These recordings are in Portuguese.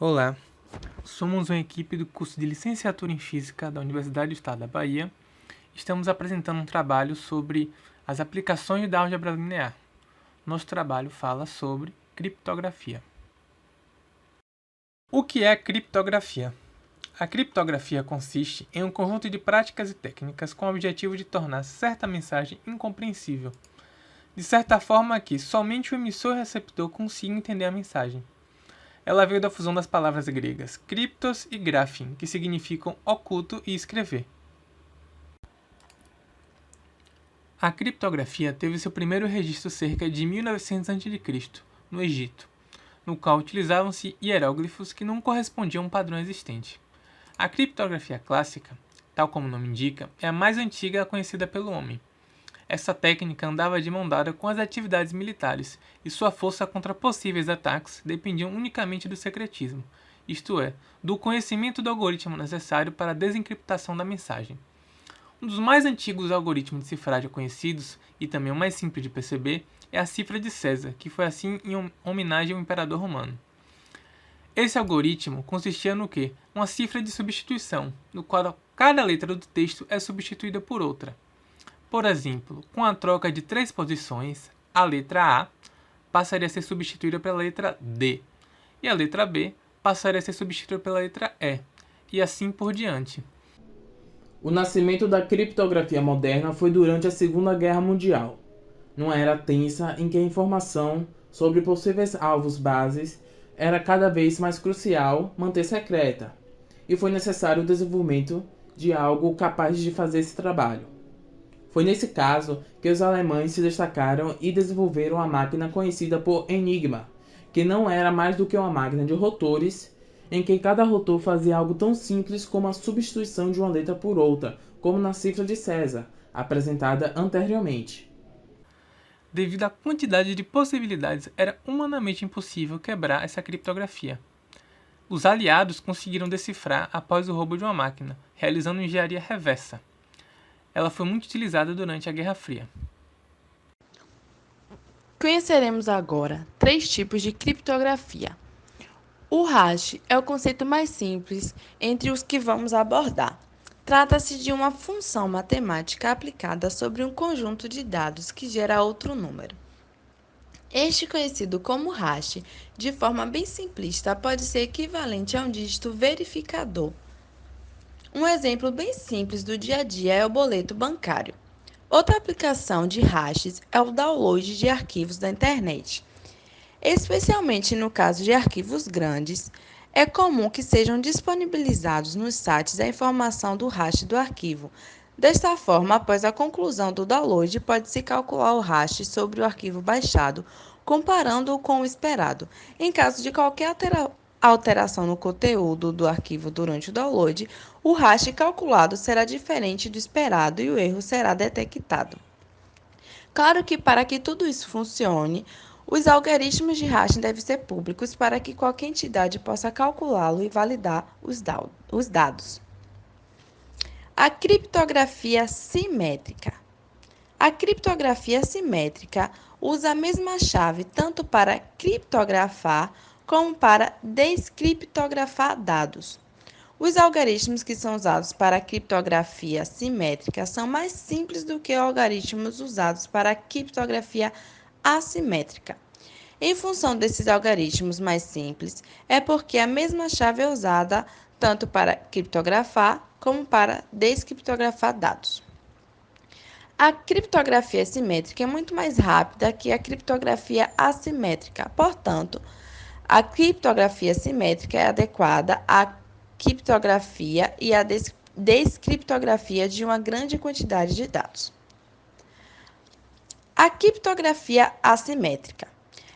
Olá, somos uma equipe do curso de Licenciatura em Física da Universidade do Estado da Bahia. Estamos apresentando um trabalho sobre as aplicações da álgebra linear. Nosso trabalho fala sobre criptografia. O que é criptografia? A criptografia consiste em um conjunto de práticas e técnicas com o objetivo de tornar certa mensagem incompreensível, de certa forma que somente o emissor e o receptor consigam entender a mensagem. Ela veio da fusão das palavras gregas kriptos e graphein, que significam oculto e escrever. A criptografia teve seu primeiro registro cerca de 1900 a.C., no Egito, no qual utilizavam-se hieróglifos que não correspondiam a um padrão existente. A criptografia clássica, tal como o nome indica, é a mais antiga conhecida pelo homem. Essa técnica andava de mão dada com as atividades militares, e sua força contra possíveis ataques dependiam unicamente do secretismo, isto é, do conhecimento do algoritmo necessário para a desencriptação da mensagem. Um dos mais antigos algoritmos de cifragem conhecidos, e também o mais simples de perceber, é a cifra de César, que foi assim em homenagem ao imperador romano. Esse algoritmo consistia no quê? Uma cifra de substituição, no qual cada letra do texto é substituída por outra. Por exemplo, com a troca de 3 posições, a letra A passaria a ser substituída pela letra D, e a letra B passaria a ser substituída pela letra E, e assim por diante. O nascimento da criptografia moderna foi durante a Segunda Guerra Mundial, numa era tensa em que a informação sobre possíveis alvos bases era cada vez mais crucial manter secreta, e foi necessário o desenvolvimento de algo capaz de fazer esse trabalho. Foi nesse caso que os alemães se destacaram e desenvolveram a máquina conhecida por Enigma, que não era mais do que uma máquina de rotores, em que cada rotor fazia algo tão simples como a substituição de uma letra por outra, como na cifra de César, apresentada anteriormente. Devido à quantidade de possibilidades, era humanamente impossível quebrar essa criptografia. Os aliados conseguiram decifrar após o roubo de uma máquina, realizando engenharia reversa. Ela foi muito utilizada durante a Guerra Fria. Conheceremos agora 3 tipos de criptografia. O hash é o conceito mais simples entre os que vamos abordar. Trata-se de uma função matemática aplicada sobre um conjunto de dados que gera outro número. Este, conhecido como hash, de forma bem simplista, pode ser equivalente a um dígito verificador. Um exemplo bem simples do dia a dia é o boleto bancário. Outra aplicação de hashes é o download de arquivos da internet. Especialmente no caso de arquivos grandes, é comum que sejam disponibilizados nos sites a informação do hash do arquivo. Desta forma, após a conclusão do download, pode-se calcular o hash sobre o arquivo baixado, comparando-o com o esperado. Em caso de qualquer alteração no conteúdo do arquivo durante o download, o hash calculado será diferente do esperado e o erro será detectado. Claro que para que tudo isso funcione, os algoritmos de hashing devem ser públicos para que qualquer entidade possa calculá-lo e validar os dados. A criptografia simétrica. A criptografia simétrica usa a mesma chave tanto para criptografar como para descriptografar dados. Os algoritmos que são usados para a criptografia simétrica são mais simples do que algoritmos usados para a criptografia assimétrica. Em função desses algoritmos mais simples, é porque a mesma chave é usada tanto para criptografar como para descriptografar dados. A criptografia simétrica é muito mais rápida que a criptografia assimétrica, portanto, a criptografia simétrica é adequada à criptografia e à descriptografia de uma grande quantidade de dados. A criptografia assimétrica.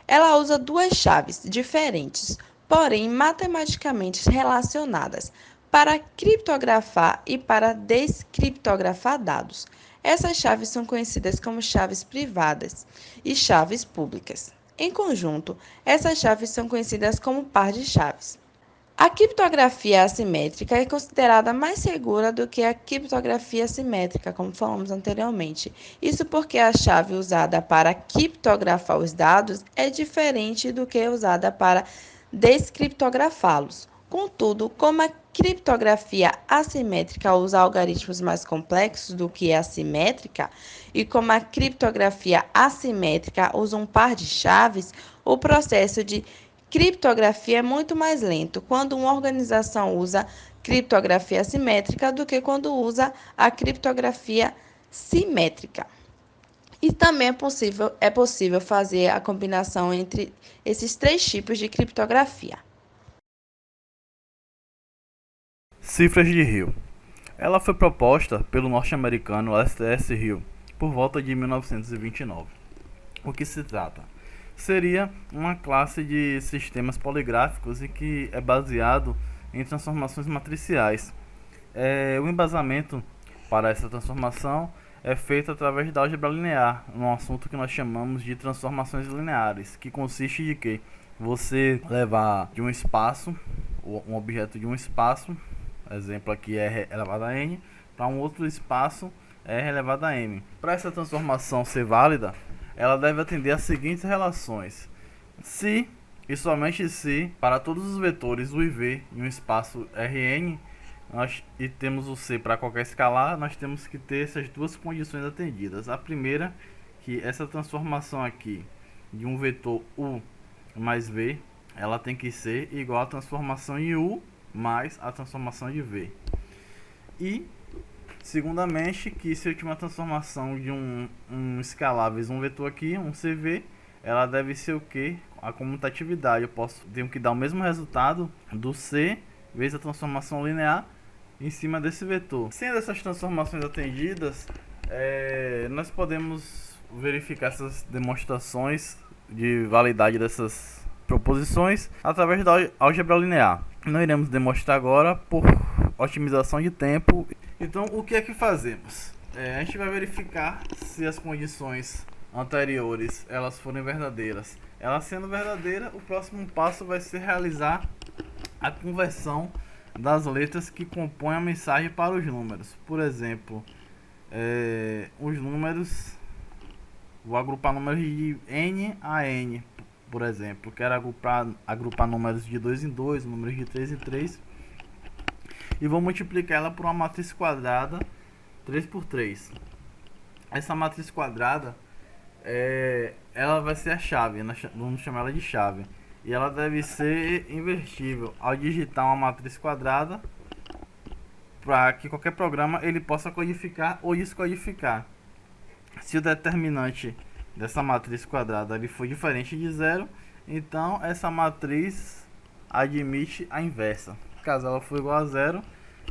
Ela usa 2 chaves diferentes, porém matematicamente relacionadas, para criptografar e para descriptografar dados. Essas chaves são conhecidas como chaves privadas e chaves públicas. Em conjunto, essas chaves são conhecidas como par de chaves. A criptografia assimétrica é considerada mais segura do que a criptografia simétrica, como falamos anteriormente. Isso porque a chave usada para criptografar os dados é diferente do que usada para descriptografá-los. Contudo, como a criptografia assimétrica usa algoritmos mais complexos do que a simétrica, e como a criptografia assimétrica usa um par de chaves, o processo de criptografia é muito mais lento quando uma organização usa criptografia assimétrica do que quando usa a criptografia simétrica. E também é possível fazer a combinação entre esses três tipos de criptografia. Cifras de Hill. Ela foi proposta pelo norte-americano S.S. Hill por volta de 1929. O que se trata? Seria uma classe de sistemas poligráficos e que é baseado em transformações matriciais. O embasamento para essa transformação é feito através da álgebra linear, um assunto que nós chamamos de transformações lineares, que consiste de que você levar de um espaço, um objeto de um espaço, exemplo aqui é elevado a n, para um outro espaço r elevado a m. Para essa transformação ser válida, ela deve atender às seguintes relações: se e somente se para todos os vetores u e v em um espaço Rn e temos o C para qualquer escalar, nós temos que ter essas duas condições atendidas. A primeira, que essa transformação aqui de um vetor U mais V, ela tem que ser igual à transformação em U mais a transformação de V. E, segundamente, que se eu tiver uma transformação de um escalar vezes um vetor aqui, um CV, ela deve ser o que? A comutatividade. Tenho que dar o mesmo resultado do C vezes a transformação linear em cima desse vetor. Sendo essas transformações atendidas, nós podemos verificar essas demonstrações de validade dessas proposições através da álgebra linear. Não iremos demonstrar agora por otimização de tempo. Então, o que é que fazemos? A gente vai verificar se as condições anteriores elas forem verdadeiras. Elas sendo verdadeira, o próximo passo vai ser realizar a conversão das letras que compõem a mensagem para os números. Por exemplo, os números, vou agrupar números de n a n, por exemplo. Quero agrupar números de 2 em 2, números de 3 em 3, e vou multiplicar ela por uma matriz quadrada 3 por 3. Essa matriz quadrada ela vai ser a chave, nós vamos chamar ela de chave. E ela deve ser invertível ao digitar uma matriz quadrada, para que qualquer programa ele possa codificar ou descodificar. Se o determinante dessa matriz quadrada ele for diferente de zero, então essa matriz admite a inversa. Caso ela for igual a zero,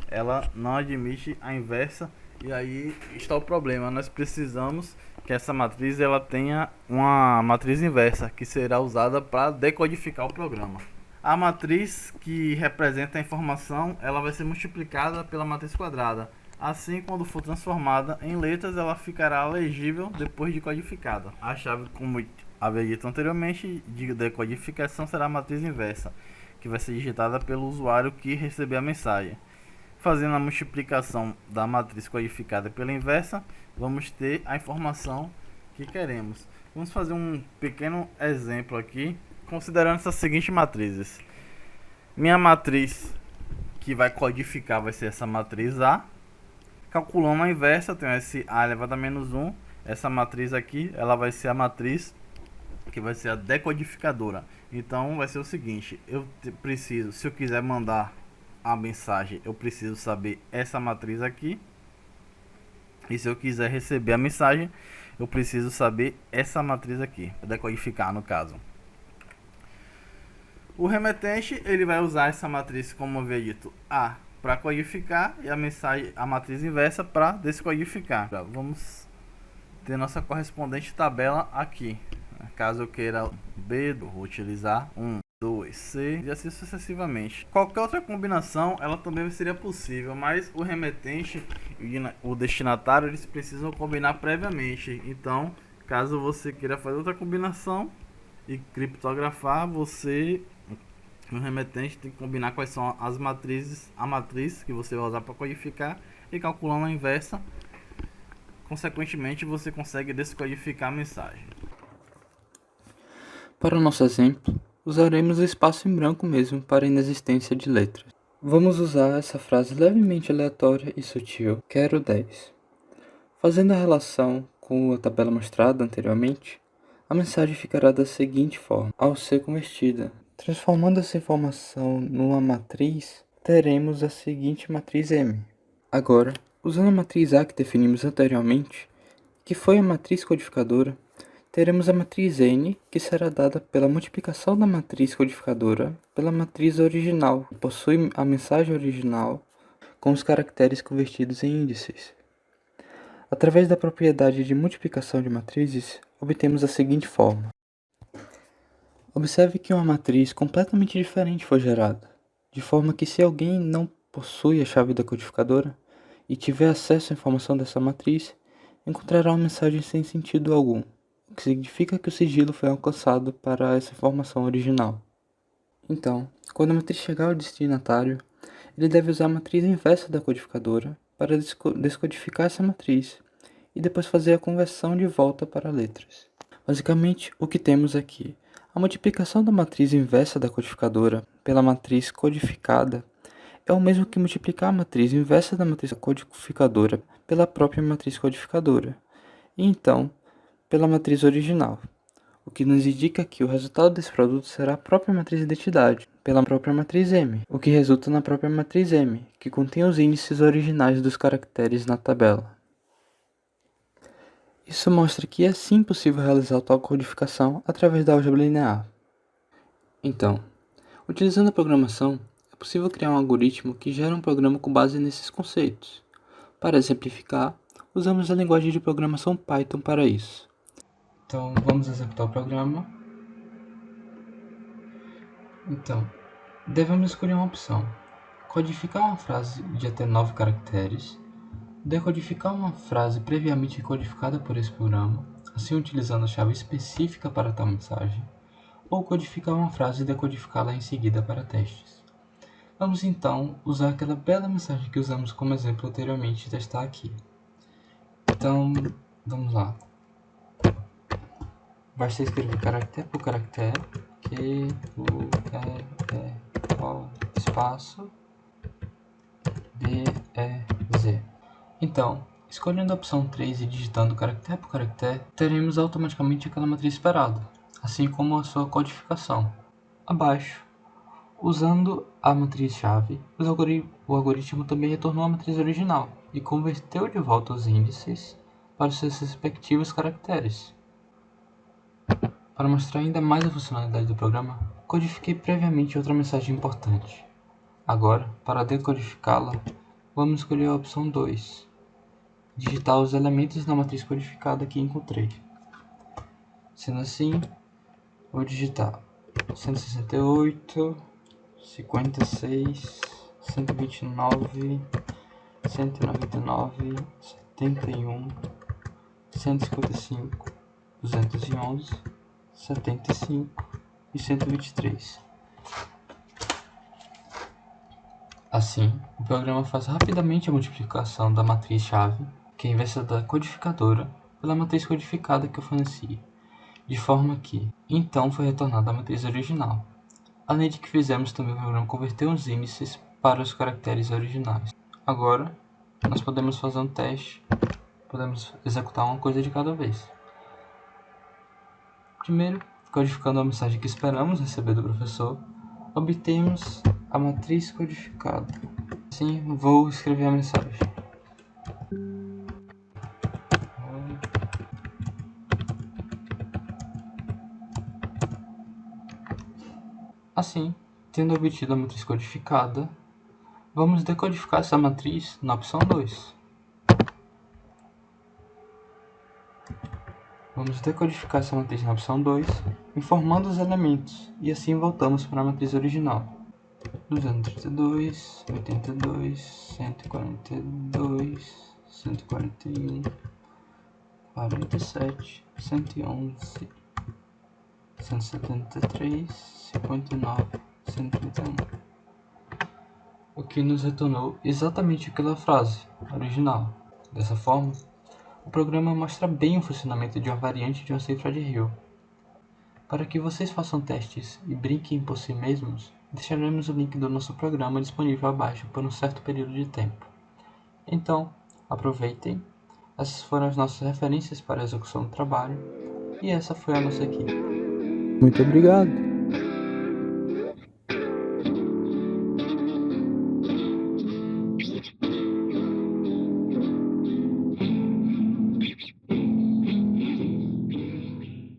ela não admite a inversa. E aí está o problema, nós precisamos que essa matriz ela tenha uma matriz inversa, que será usada para decodificar o programa. A matriz que representa a informação, ela vai ser multiplicada pela matriz quadrada. Assim, quando for transformada em letras, ela ficará legível depois de codificada. A chave, como havia dito anteriormente, de decodificação será a matriz inversa, que vai ser digitada pelo usuário que receber a mensagem. Fazendo a multiplicação da matriz codificada pela inversa, vamos ter a informação que queremos. Vamos fazer um pequeno exemplo aqui, considerando essas seguintes matrizes. Minha matriz que vai codificar vai ser essa matriz A. Calculando a inversa, eu tenho esse A elevado a menos 1. Essa matriz aqui, ela vai ser a matriz que vai ser a decodificadora. Então, vai ser o seguinte, se eu quiser mandar a mensagem, eu preciso saber essa matriz aqui, e se eu quiser receber a mensagem, eu preciso saber essa matriz aqui, decodificar no caso. O remetente ele vai usar essa matriz, como eu havia dito, A para codificar e a matriz inversa para descodificar. Vamos ter nossa correspondente tabela aqui. Caso eu queira B, vou utilizar 1, 2, C e assim sucessivamente. Qualquer outra combinação ela também seria possível, mas o remetente e o destinatário eles precisam combinar previamente. Então, caso você queira fazer outra combinação e criptografar, você no remetente tem que combinar quais são as matrizes, a matriz que você vai usar para codificar, e calculando a inversa, consequentemente você consegue descodificar a mensagem. Para o nosso exemplo, usaremos o espaço em branco mesmo para a inexistência de letras. Vamos usar essa frase levemente aleatória e sutil, quero 10. Fazendo a relação com a tabela mostrada anteriormente, a mensagem ficará da seguinte forma, ao ser convertida. Transformando essa informação numa matriz, teremos a seguinte matriz M. Agora, usando a matriz A que definimos anteriormente, que foi a matriz codificadora, teremos a matriz N, que será dada pela multiplicação da matriz codificadora pela matriz original, que possui a mensagem original com os caracteres convertidos em índices. Através da propriedade de multiplicação de matrizes, obtemos a seguinte forma. Observe que uma matriz completamente diferente foi gerada, de forma que se alguém não possui a chave da codificadora e tiver acesso à informação dessa matriz, encontrará uma mensagem sem sentido algum, o que significa que o sigilo foi alcançado para essa informação original. Então, quando a matriz chegar ao destinatário, ele deve usar a matriz inversa da codificadora para descodificar essa matriz e depois fazer a conversão de volta para letras. Basicamente, o que temos aqui: a multiplicação da matriz inversa da codificadora pela matriz codificada é o mesmo que multiplicar a matriz inversa da matriz codificadora pela própria matriz codificadora, e então pela matriz original, o que nos indica que o resultado desse produto será a própria matriz identidade, pela própria matriz M, o que resulta na própria matriz M, que contém os índices originais dos caracteres na tabela. Isso mostra que é sim possível realizar tal codificação através da álgebra linear. Então, utilizando a programação, é possível criar um algoritmo que gera um programa com base nesses conceitos. Para exemplificar, usamos a linguagem de programação Python para isso. Então, vamos executar o programa. Então, devemos escolher uma opção: codificar uma frase de até 9 caracteres, decodificar uma frase previamente codificada por esse programa, assim utilizando a chave específica para tal mensagem, ou codificar uma frase e decodificá-la em seguida para testes. Vamos então usar aquela bela mensagem que usamos como exemplo anteriormente e testar aqui. Então, vamos lá. Basta escrever caractere por caractere, Q, U, E, O, espaço, B, E, Z. Então, escolhendo a opção 3 e digitando caractere por caractere, teremos automaticamente aquela matriz esperada, assim como a sua codificação. Abaixo, usando a matriz-chave, o algoritmo também retornou a matriz original e converteu de volta os índices para os seus respectivos caracteres. Para mostrar ainda mais a funcionalidade do programa, codifiquei previamente outra mensagem importante. Agora, para decodificá-la, vamos escolher a opção 2. Digitar os elementos na matriz codificada que encontrei. Sendo assim, vou digitar 168, 56, 129, 199, 71, 155, 211, 75 e 123. Assim, o programa faz rapidamente a multiplicação da matriz-chave, que é a inversa da codificadora, pela matriz codificada que eu forneci, de forma que, então, foi retornada a matriz original. Além de que fizemos também o programa converter os índices para os caracteres originais. Agora, nós podemos fazer um teste, podemos executar uma coisa de cada vez. Primeiro, codificando a mensagem que esperamos receber do professor, obtemos a matriz codificada. Assim, vou escrever a mensagem. Assim, tendo obtido a matriz codificada, vamos decodificar essa matriz na opção 2. Vamos decodificar essa matriz na opção 2, informando os elementos, e assim voltamos para a matriz original. 232, 82, 142, 141, 47, 111, 173, 59, 131. O que nos retornou exatamente aquela frase original. Dessa forma, o programa mostra bem o funcionamento de uma variante de uma cifra de Hill. Para que vocês façam testes e brinquem por si mesmos, deixaremos o link do nosso programa disponível abaixo por um certo período de tempo. Então, aproveitem. Essas foram as nossas referências para a execução do trabalho e essa foi a nossa equipe. Muito obrigado!